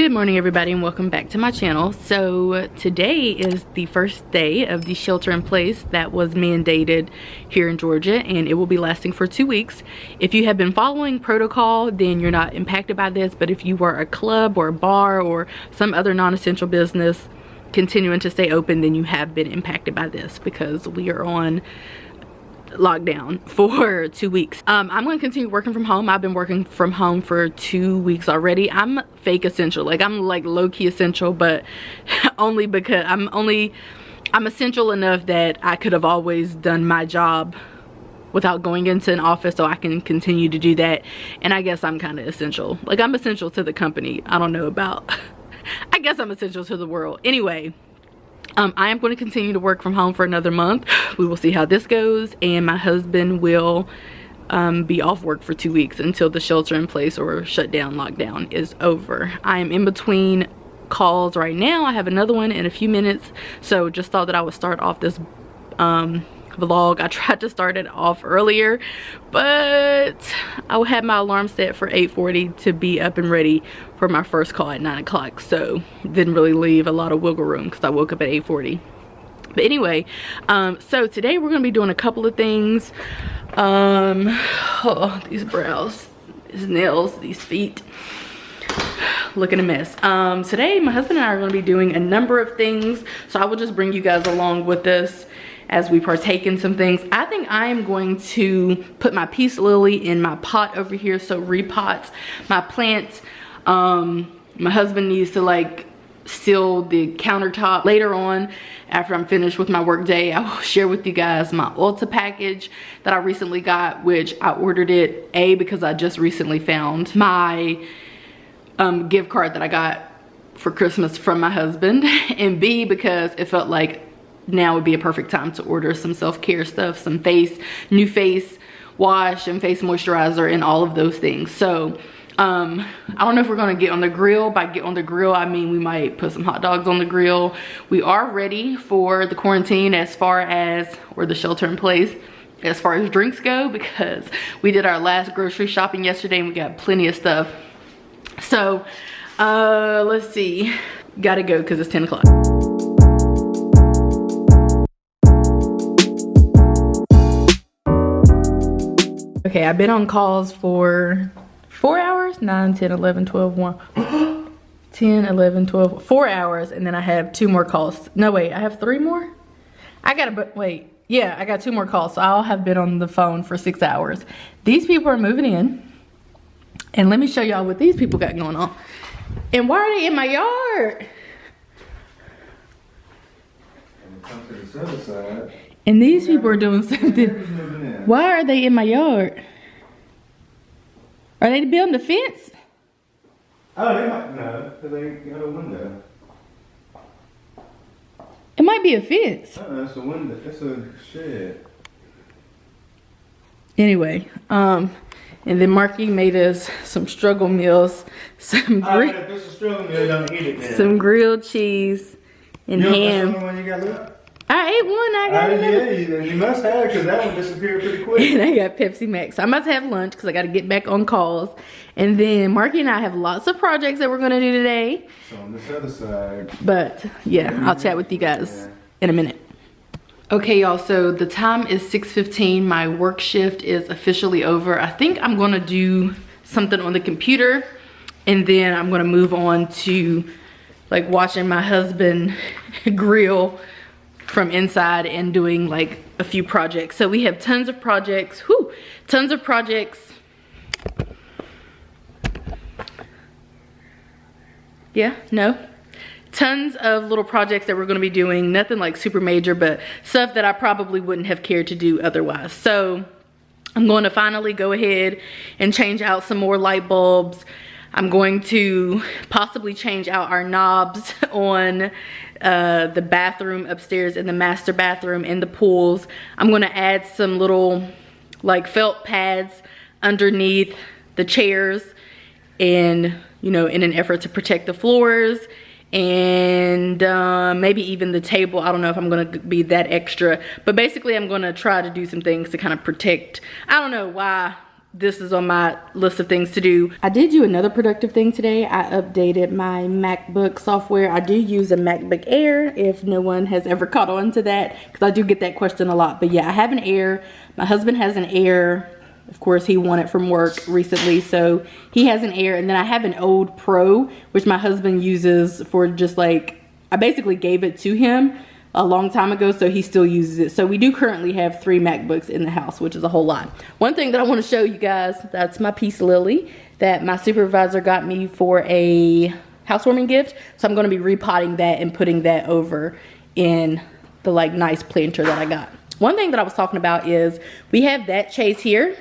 Good morning everybody and welcome back to my channel. So today is the first day of the shelter in place that was mandated here in Georgia, and it will be lasting for 2 weeks. If you have been following protocol, then you're not impacted by this, but if you were a club or a bar or some other non-essential business continuing to stay open, then you have been impacted by this because we are on lockdown for 2 weeks. I'm going to continue working from home. I've been working from home for 2 weeks already. I'm fake essential, like I'm like low-key essential, but only because I'm essential enough that I could have always done my job without going into an office, so I can continue to do that. And I guess I'm kind of essential, like I'm essential to the company. I don't know about I guess I'm essential to the world. Anyway, I am going to continue to work from home for another month. We will see how this goes, and my husband will be off work for 2 weeks until the shelter in place or shutdown lockdown is over. I am in between calls right now. I have another one in a few minutes, so just thought that I would start off this vlog. I tried to start it off earlier, but I had my alarm set for 8:40 to be up and ready for my first call at 9 o'clock, so didn't really leave a lot of wiggle room because I woke up at 8:40. But anyway, so today we're gonna be doing a couple of things. Oh, these brows, these nails, these feet, looking a mess. Today my husband and I are going to be doing a number of things, so I will just bring you guys along with us as we partake in some things. I think I am going to put my peace lily in my pot over here, so repot my plants. My husband needs to like seal the countertop. Later on, after I'm finished with my work day, I will share with you guys my Ulta package that I recently got, which I ordered it because I just recently found my gift card that I got for Christmas from my husband, and B, because it felt like now would be a perfect time to order some self-care stuff, some new face wash and face moisturizer and all of those things. So I don't know if we're gonna get on the grill. By get on the grill, I mean we might put some hot dogs on the grill. We are ready for the quarantine as far as, or the shelter in place, as far as drinks go, because we did our last grocery shopping yesterday and we got plenty of stuff. So let's see, gotta go because it's 10 o'clock. Okay, I've been on calls for 4 hours, 9, 10, 11, 12, 1, 10, 11, 12, 4 hours, and then I have 2 more calls. No, wait, I have 3 more? I got 2 more calls, so I'll have been on the phone for 6 hours. These people are moving in, and let me show y'all what these people got going on. And why are they in my yard? Come to this other side. And these people are doing something. Why are they in my yard? Are they building a fence? Oh, they might, no, because they got a window. It might be a fence. It's a window, it's a shed. Anyway, and then Marky made us some struggle meals, some grilled cheese and ham. That's the only one you got left? I ate one, I got another. Yeah, you must have, because that one disappeared pretty quick. And I got Pepsi Max. So I'm about to have lunch because I got to get back on calls. And then Marky and I have lots of projects that we're going to do today. So on this other side. But yeah, I'll chat with you guys in a minute. Okay, y'all, so the time is 6:15. My work shift is officially over. I think I'm going to do something on the computer, and then I'm going to move on to like watching my husband grill from inside and doing like a few projects. So we have tons of projects, tons of projects. Yeah, no? Tons of little projects that we're gonna be doing. Nothing like super major, but stuff that I probably wouldn't have cared to do otherwise. So I'm going to finally go ahead and change out some more light bulbs. I'm going to possibly change out our knobs on the bathroom upstairs in the master bathroom and the pools. I'm going to add some little like felt pads underneath the chairs, and you know, in an effort to protect the floors and maybe even the table. I don't know if I'm going to be that extra, but basically I'm going to try to do some things to kind of protect. I don't know why this is on my list of things to do. I did do another productive thing today. I updated my MacBook software. I do use a MacBook Air, if no one has ever caught on to that, because I do get that question a lot. But yeah, I have an Air. My husband has an Air. Of course, he won it from work recently, so he has an Air. And then I have an old Pro, which my husband uses for just like, I basically gave it to him a long time ago, so he still uses it. So we do currently have 3 MacBooks in the house, which is a whole lot. One thing that I want to show you guys, that's my Peace Lily that my supervisor got me for a housewarming gift. So I'm going to be repotting that and putting that over in the like nice planter that I got. One thing that I was talking about is we have that chase here.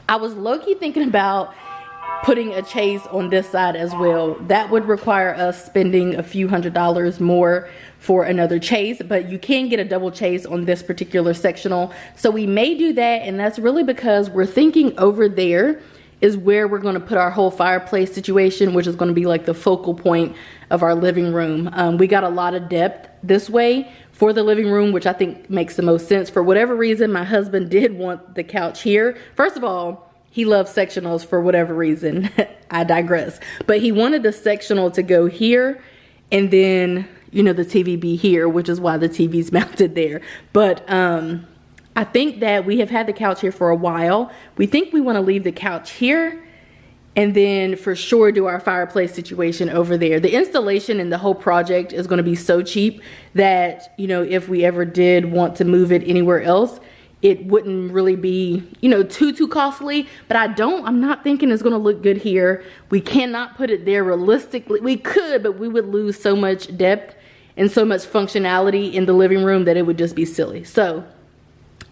I was low-key thinking about putting a chase on this side as well. That would require us spending a few $100s more for another chase, but you can get a double chase on this particular sectional. So we may do that, and that's really because we're thinking over there is where we're going to put our whole fireplace situation, which is going to be like the focal point of our living room. We got a lot of depth this way for the living room, which I think makes the most sense. For whatever reason, my husband did want the couch here. First of all, he loves sectionals for whatever reason. I digress. But he wanted the sectional to go here, and then, you know, the TV be here, which is why the TV's mounted there. But I think that we have had the couch here for a while. We think we want to leave the couch here, and then for sure do our fireplace situation over there. The installation and the whole project is going to be so cheap that, you know, if we ever did want to move it anywhere else, it wouldn't really be, you know, too costly. But I'm not thinking it's gonna look good here. We cannot put it there realistically. We could, but we would lose so much depth and so much functionality in the living room that it would just be silly. So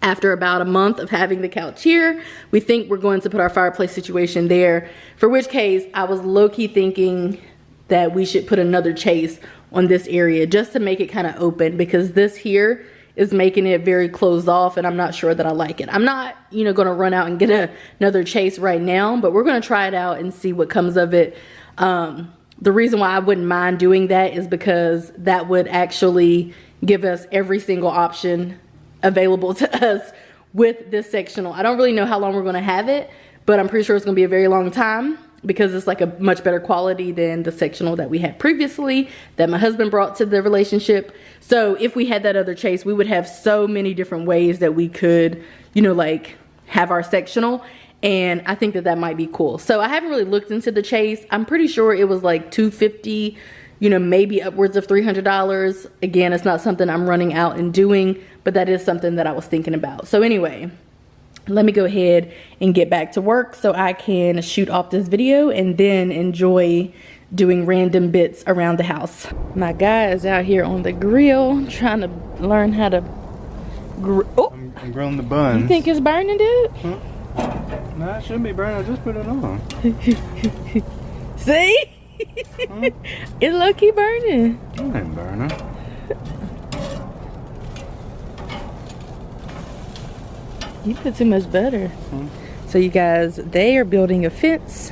after about a month of having the couch here, we think we're going to put our fireplace situation there, for which case I was low-key thinking that we should put another chase on this area just to make it kind of open, because this here is making it very closed off, and I'm not sure that I like it. I'm not, you know, gonna run out and get another chase right now, but we're gonna try it out and see what comes of it. The reason why I wouldn't mind doing that is because that would actually give us every single option available to us with this sectional. I don't really know how long we're gonna have it, but I'm pretty sure it's gonna be a very long time, because it's like a much better quality than the sectional that we had previously that my husband brought to the relationship. So if we had that other chase, we would have so many different ways that we could, you know, like have our sectional, and I think that that might be cool. So I haven't really looked into the chase. I'm pretty sure it was like $250, you know, maybe upwards of $300. Again, it's not something I'm running out and doing, but that is something that I was thinking about. So anyway, let me go ahead and get back to work so I can shoot off this video and then enjoy doing random bits around the house. My guy is out here on the grill trying to learn how to oh, I'm grilling the buns. You think it's burning, dude? Huh? No, it shouldn't be burning. I just put it on. See? Huh? It's low-key burning. It ain't burning. You put too much butter. So you guys, they are building a fence,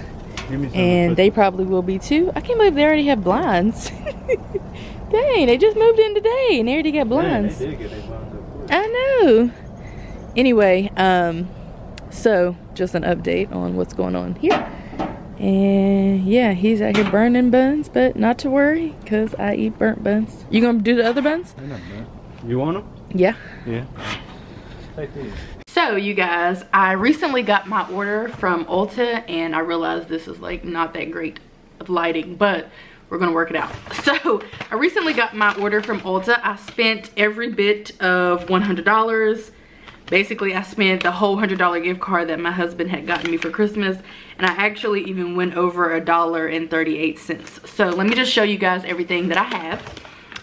and they probably will be too. I can't believe they already have blinds. Dang, they just moved in today and they already got blinds. Yeah, they did get their blinds up. I know. Anyway, so just an update on what's going on here. And yeah, he's out here burning buns, but not to worry, because I eat burnt buns. You gonna do the other buns? They're not burnt. You want them? Yeah. Yeah. Take these. So you guys, I recently got my order from Ulta, and I realized this is like not that great of lighting, but we're gonna work it out. So I recently got my order from Ulta. I spent every bit of $100. Basically, I spent the whole $100 gift card that my husband had gotten me for Christmas, and I actually even went over $1.38. So let me just show you guys everything that I have.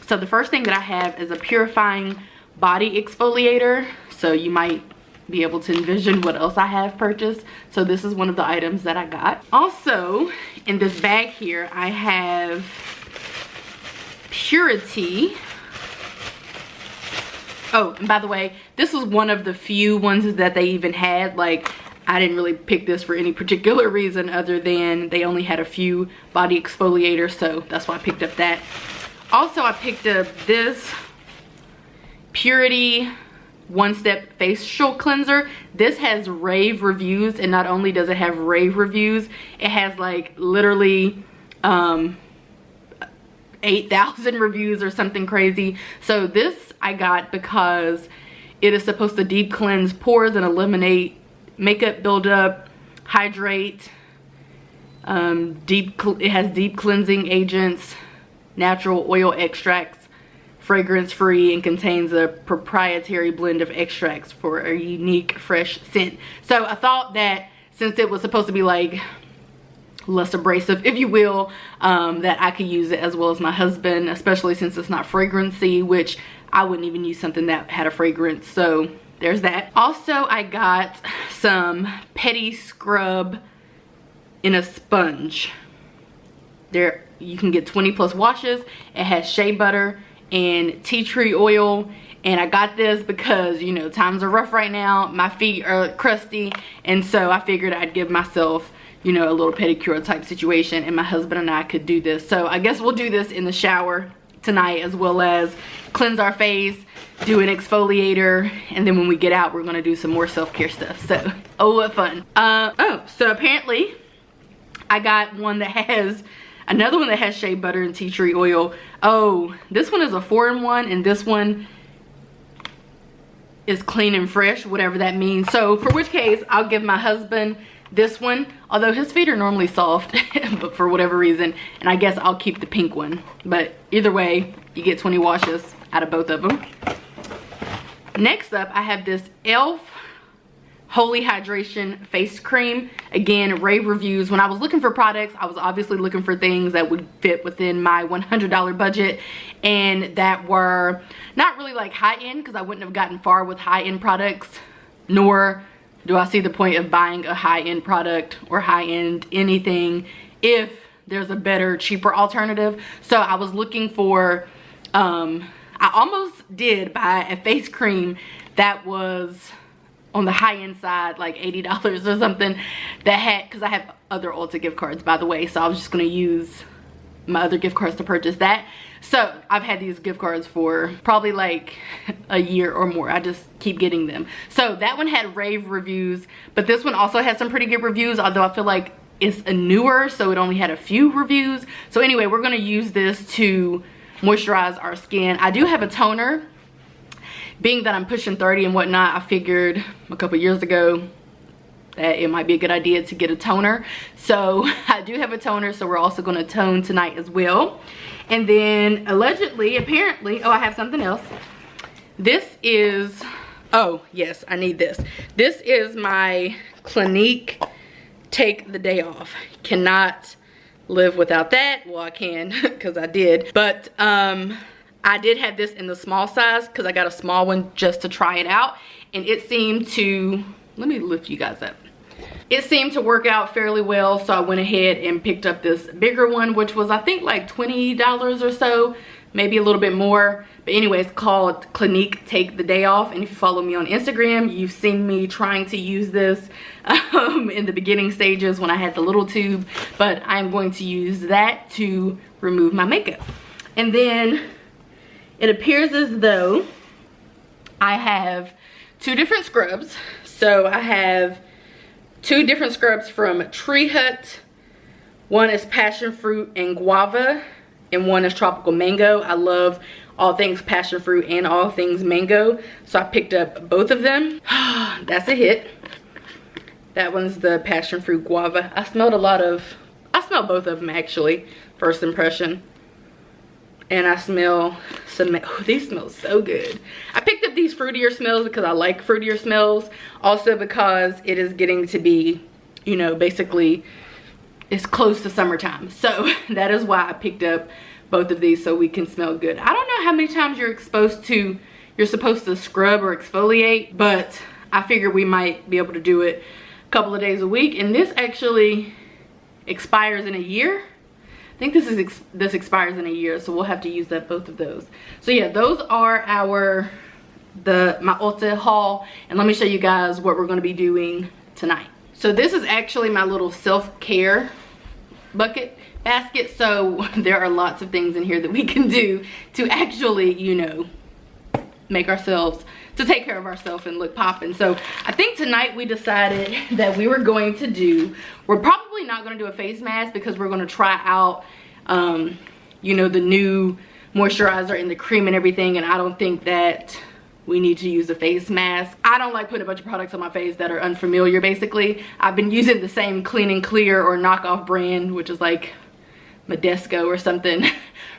So the first thing that I have is a purifying body exfoliator. So you might be able to envision what else I have purchased. So this is one of the items that I got. Also, in this bag here, I have Purity. Oh, and by the way, this was one of the few ones that they even had. Like, I didn't really pick this for any particular reason other than they only had a few body exfoliators, so that's why I picked up that. Also, I picked up this Purity One Step Facial Cleanser. This has rave reviews, and not only does it have rave reviews, it has like literally 8,000 reviews or something crazy. So this I got because it is supposed to deep cleanse pores and eliminate makeup buildup, hydrate, it has deep cleansing agents, natural oil extracts, fragrance free, and contains a proprietary blend of extracts for a unique fresh scent. So I thought that since it was supposed to be like less abrasive, if you will, that I could use it as well as my husband, especially since it's not fragrancy, which I wouldn't even use something that had a fragrance. So there's that. Also, I got some Pedi-Scrub in a sponge. There you can get 20 plus washes. It has shea butter and tea tree oil, and I got this because, you know, times are rough right now, my feet are crusty, and so I figured I'd give myself, you know, a little pedicure type situation, and my husband and I could do this. So I guess we'll do this in the shower tonight, as well as cleanse our face, do an exfoliator, and then when we get out we're gonna do some more self-care stuff. So oh, what fun. So apparently I got one that has another one that has shea butter and tea tree oil. Oh, this one is a 4-in-1, and this one is clean and fresh, whatever that means. So for which case, I'll give my husband this one, although his feet are normally soft, but for whatever reason, and I guess I'll keep the pink one. But either way, you get 20 washes out of both of them. Next up, I have this e.l.f. Holy Hydration Face Cream. Again, rave reviews. When I was looking for products, I was obviously looking for things that would fit within my $100 budget, and that were not really like high-end, because I wouldn't have gotten far with high-end products, nor do I see the point of buying a high-end product or high-end anything if there's a better, cheaper alternative. So I was looking for, I almost did buy a face cream that was on the high-end side, like $80 or something, that had, because I have other Ulta gift cards, by the way, so I was just going to use my other gift cards to purchase that. So I've had these gift cards for probably like a year or more. I just keep getting them. So that one had rave reviews, but this one also had some pretty good reviews, although I feel like it's a newer, so it only had a few reviews. So anyway, we're going to use this to moisturize our skin. I do have a toner. Being that I'm pushing 30 and whatnot, I figured a couple years ago that it might be a good idea to get a toner. So I do have a toner, so we're also going to tone tonight as well. And then allegedly, apparently, oh, I have something else. This is, oh yes, I need this. This is my Clinique Take the Day Off. Cannot live without that. Well, I can because I did, but I did have this in the small size because I got a small one just to try it out, and it seemed to, let me lift you guys up. It seemed to work out fairly well, so I went ahead and picked up this bigger one, which was I think like $20 or so, maybe a little bit more. But anyway, it's called Clinique Take the Day Off, and if you follow me on Instagram, you've seen me trying to use this in the beginning stages when I had the little tube, but I'm going to use that to remove my makeup. And then it appears as though I have two different scrubs. So I have two different scrubs from Tree Hut. One is passion fruit and guava, and one is tropical mango. I love all things passion fruit and all things mango, so I picked up both of them. That's a hit. That one's the passion fruit guava. I smelled both of them actually, first impression. And I smell some, oh, these smell so good. I picked up these fruitier smells because I like fruitier smells. Also because it is getting to be, you know, basically it's close to summertime. So that is why I picked up both of these, so we can smell good. I don't know how many times you're supposed to scrub or exfoliate, but I figured we might be able to do it a couple of days a week. And this actually expires in a year. I think this expires in a year, so we'll have to use both of those. So yeah, those are my Ulta haul, and let me show you guys what we're going to be doing tonight. So this is actually my little self-care basket. So there are lots of things in here that we can do to actually, you know, take care of ourselves and look popping. So I think tonight we decided that we were going to do, we're probably not going to do a face mask because we're going to try out you know, the new moisturizer and the cream and everything, and I don't think that we need to use a face mask. I don't like putting a bunch of products on my face that are unfamiliar. Basically, I've been using the same Clean and Clear or knockoff brand, which is like Modesco or something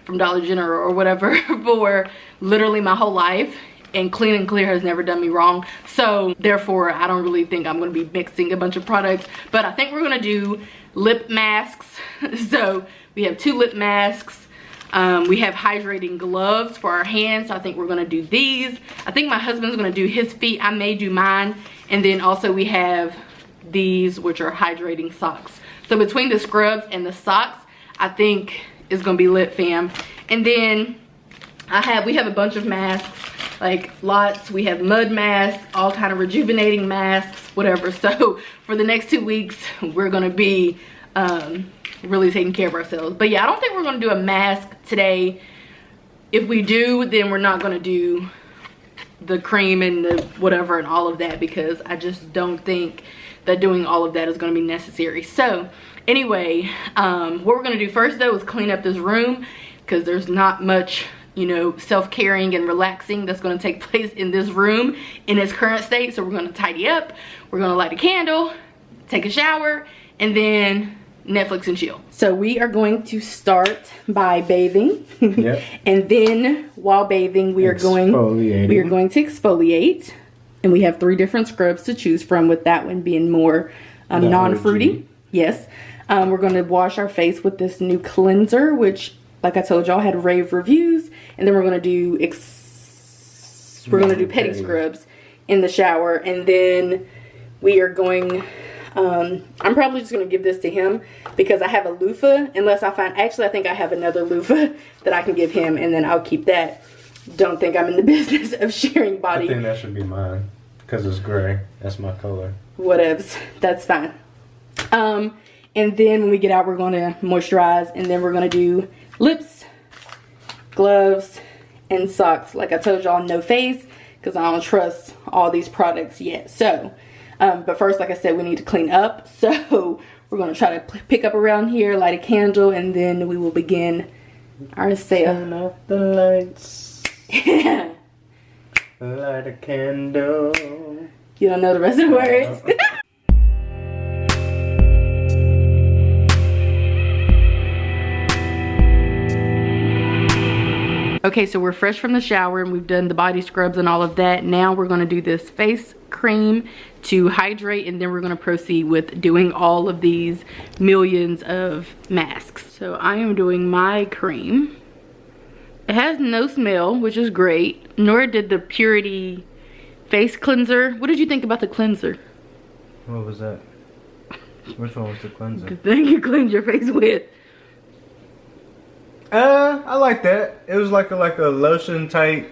from Dollar General or whatever, for literally my whole life, and Clean and Clear has never done me wrong. So therefore I don't really think I'm going to be mixing a bunch of products, but I think we're going to do lip masks. So we have 2 lip masks. We have hydrating gloves for our hands, so I think we're going to do these. I think my husband's going to do his feet. I may do mine. And then also we have these, which are hydrating socks. So between the scrubs and the socks, I think it's going to be lit, fam. And then we have a bunch of masks, like lots. We have mud masks, all kind of rejuvenating masks, whatever. So for the next 2 weeks, we're going to be really taking care of ourselves. But yeah, I don't think we're going to do a mask today. If we do, then we're not going to do the cream and the whatever and all of that, because I just don't think that doing all of that is going to be necessary. So anyway, what we're going to do first though is clean up this room, because there's not much, you know, self-caring and relaxing that's going to take place in this room in its current state. So we're going to tidy up, we're going to light a candle, take a shower, and then Netflix and chill. So we are going to start by bathing. Yep. And then while bathing, we are going to exfoliate. And we have 3 different scrubs to choose from, with that one being more non-fruity. Yes. We're going to wash our face with this new cleanser, which, like I told y'all, had rave reviews. And then we're going to do Pedi-Scrubs in the shower. And then we are going, I'm probably just going to give this to him because I have a loofah, unless I find, actually I think I have another loofah that I can give him, and then I'll keep that. Don't think I'm in the business of sharing body. I think that should be mine because it's gray. That's my color. Whatevs, that's fine. And then when we get out, we're going to moisturize, and then we're going to do lips, gloves, and socks. Like I told y'all, no face, because I don't trust all these products yet. So but first, like I said, we need to clean up. So we're going to try to pick up around here, light a candle, and then we will begin our sale. Turn off the lights. Light a candle. You don't know the rest of the words? Okay, so we're fresh from the shower and we've done the body scrubs and all of that. Now we're going to do this face cream to hydrate, and then we're going to proceed with doing all of these millions of masks. So I am doing my cream. It has no smell, which is great. Nor did the Purity face cleanser. What did you think about the cleanser? What was that? Which one was the cleanser? The thing you cleaned your face with. I like that. It was like a lotion type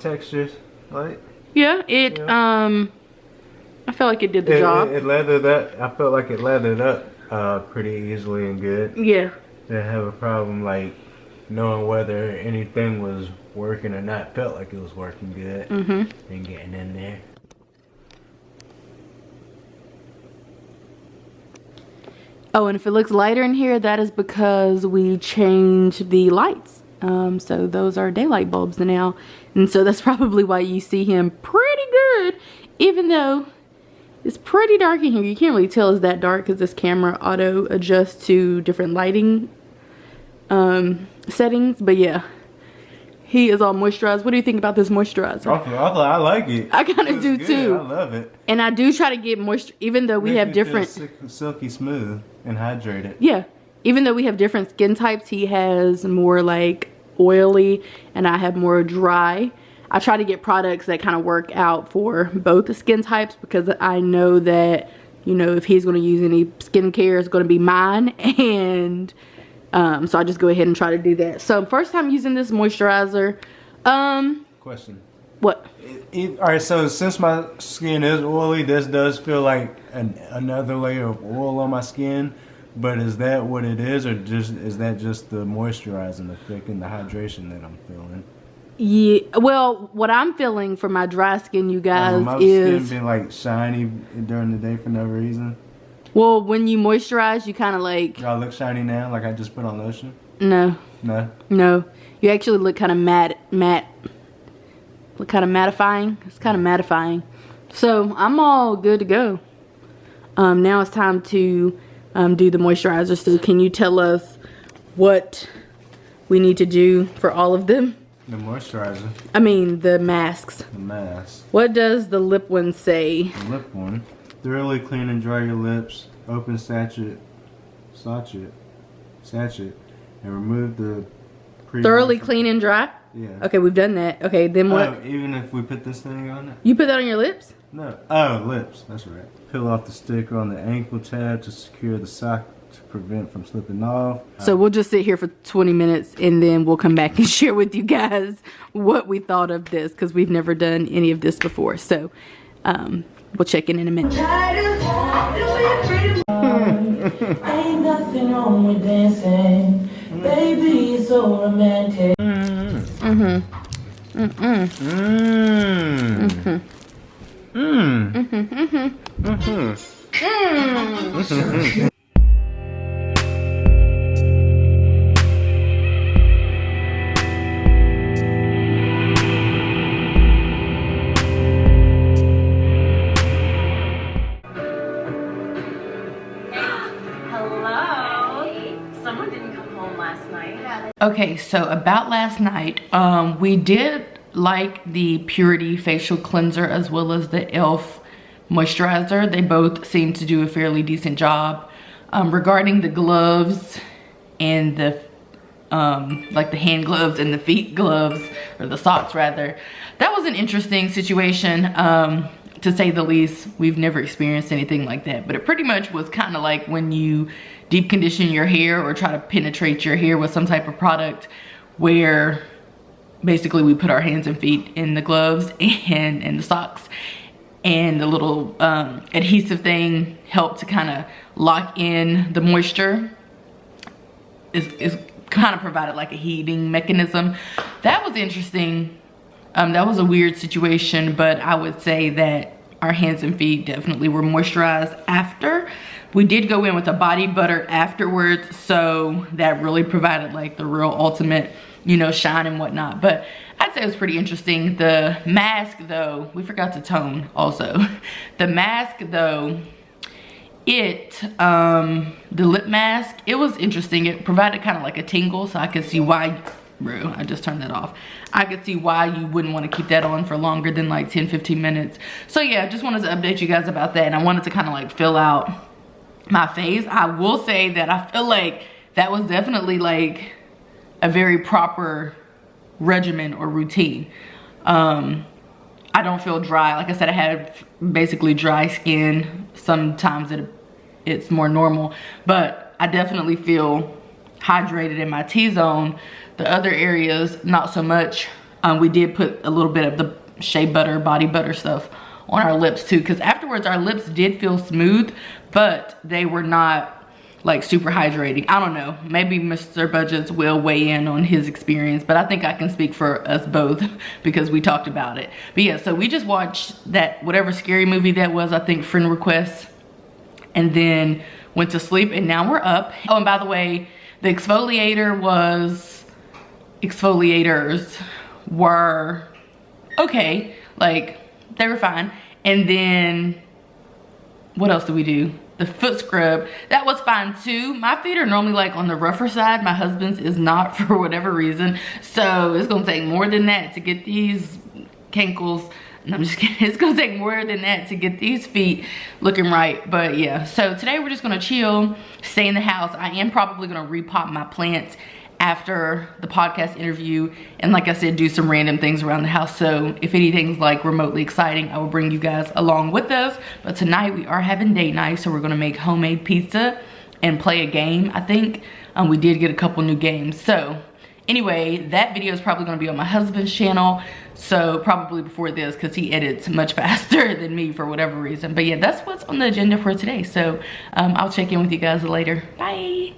texture, right? Yeah, I felt like it did the job. It lathered up. I felt like it lathered up pretty easily and good. Yeah. Didn't have a problem like knowing whether anything was working or not. Felt like it was working good. And getting in there. Oh, and if it looks lighter in here, that is because we changed the lights. So those are daylight bulbs now. And so that's probably why you see him pretty good. Even though it's pretty dark in here. You can't really tell it's that dark because this camera auto adjusts to different lighting settings. But yeah, he is all moisturized. What do you think about this moisturizer? I like it. I kind of do too. I love it. And I do try to get moisture, even though we have different... silky smooth and hydrated. Yeah. Even though we have different skin types, he has more like oily and I have more dry. I try to get products that kind of work out for both the skin types, because I know that, you know, if he's going to use any skincare, it's going to be mine. And so I just go ahead and try to do that. So first time using this moisturizer. Question. What? Alright, so since my skin is oily, this does feel like another layer of oil on my skin. But is that what it is, or is that just the moisturizing effect and the hydration that I'm feeling? Yeah, well, what I'm feeling for my dry skin, you guys, my is... skin been like shiny during the day for no reason. Well, when you moisturize, you kind of like... Do I look shiny now, like I just put on lotion? No. No? No. You actually look kind of matte. Look kind of mattifying. It's kind of mattifying. So, I'm all good to go. Now it's time to do the moisturizer. So, can you tell us what we need to do for all of them? The moisturizer. I mean, the masks. The mask. What does the lip one say? The lip one. Thoroughly clean and dry your lips. Open sachet, and remove the Thoroughly clean and dry? Yeah. Okay, we've done that. Okay, then what? Oh, even if we put this thing on it? You put that on your lips? No. Oh, lips. That's right. Peel off the sticker on the ankle tab to secure the sock to prevent from slipping off. So we'll just sit here for 20 minutes and then we'll come back and share with you guys what we thought of this, because we've never done any of this before. So we'll check in a minute. Ain't nothing wrong with dancing, baby, it's so romantic. Okay, so about last night, we did like the Purity facial cleanser as well as the e.l.f. moisturizer. They both seem to do a fairly decent job. Regarding the gloves and the like the hand gloves and the feet gloves, or the socks rather, that was an interesting situation, to say the least. We've never experienced anything like that, but it pretty much was kind of like when you deep condition your hair or try to penetrate your hair with some type of product, where basically we put our hands and feet in the gloves and the socks, and the little adhesive thing helped to kind of lock in the moisture. Is kind of provided like a heating mechanism. That was interesting. That was a weird situation, but I would say that our hands and feet definitely were moisturized after. We did go in with a body butter afterwards, so that really provided like the real ultimate, you know, shine and whatnot. But I'd say it was pretty interesting. The mask though, we forgot to tone also. The mask though, the lip mask, it was interesting. It provided kind of like a tingle, so I could see why, bro, I just turned that off. I could see why you wouldn't want to keep that on for longer than like 10-15 minutes. So yeah, just wanted to update you guys about that, and I wanted to kind of like fill out my face. I will say that I feel like that was definitely like a very proper regimen or routine. I don't feel dry. Like I said, I had basically dry skin. Sometimes it's more normal, but I definitely feel hydrated in my T-zone. The other areas, not so much. We did put a little bit of the Shea butter, body butter stuff on our lips too, because afterwards our lips did feel smooth, but they were not like super hydrating. I don't know, maybe Mr. Budgets will weigh in on his experience, but I think I can speak for us both because we talked about it. But yeah, so we just watched that whatever scary movie that was, I think Friend Request, and then went to sleep, and now we're up. Oh, and by the way, the exfoliators were okay, like they were fine. And then what else did we do? The foot scrub, that was fine too. My feet are normally like on the rougher side. My husband's is not for whatever reason. So it's gonna take more than that to get these cankles. No, I'm just kidding. It's gonna take more than that to get these feet looking right. But yeah, so today we're just gonna chill, stay in the house. I am probably gonna repot my plants after the podcast interview, and like I said, do some random things around the house. So if anything's like remotely exciting, I will bring you guys along with us. But tonight we are having date night, so we're gonna make homemade pizza and play a game, I think. We did get a couple new games. So anyway, that video is probably gonna be on my husband's channel, so probably before this, because he edits much faster than me for whatever reason. But yeah, that's what's on the agenda for today. So I'll check in with you guys later. Bye.